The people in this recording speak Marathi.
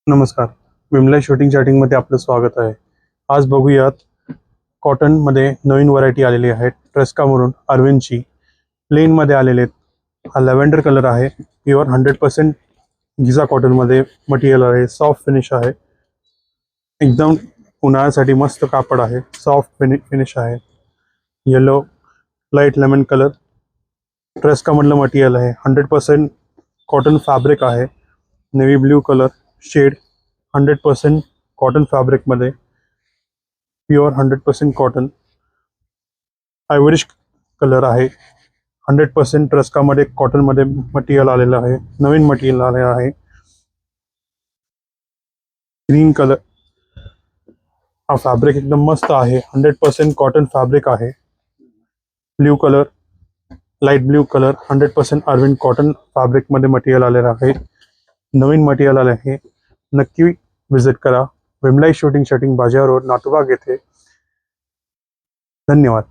नमस्कार. विमला शूटिंग चॅटिंगमध्ये आपलं स्वागत आहे. आज बघूयात कॉटनमध्ये नवीन व्हरायटी आलेली आहे. ट्रेस्कावरून अरविंदची प्लेनमध्ये आलेले आहेत. हा लॅव्हेंडर कलर आहे. प्युअर 100% गिझा कॉटनमध्ये मटेरियल आहे. सॉफ्ट फिनिश आहे. एकदम उन्हाळ्यासाठी मस्त कापड आहे. सॉफ्ट फिनिश आहे. येलो लाईट लेमन कलर ट्रेस्कामधलं मटेरियल आहे. 100% कॉटन फॅब्रिक आहे. Navy blue colour shade 100% cotton फॅब्रिकमध्ये प्युअर 100% कॉटन आयव्हरिश कलर आहे. 100% ट्रेस्कामध्ये कॉटनमध्ये मटेरियल आलेलं आहे. नवीन मटेरियल आलेलं आहे. ग्रीन कलर हा फॅब्रिक एकदम मस्त आहे. 100% कॉटन फॅब्रिक आहे. Blue colour light blue colour 100% Arvind cotton फॅब्रिकमध्ये मटेरियल आलेलं आहे. नवीन मटेरियल आले आहे. नक्की विजिट करा विमलाई शूटिंग बाजार रोड नातूबाग येथे. धन्यवाद.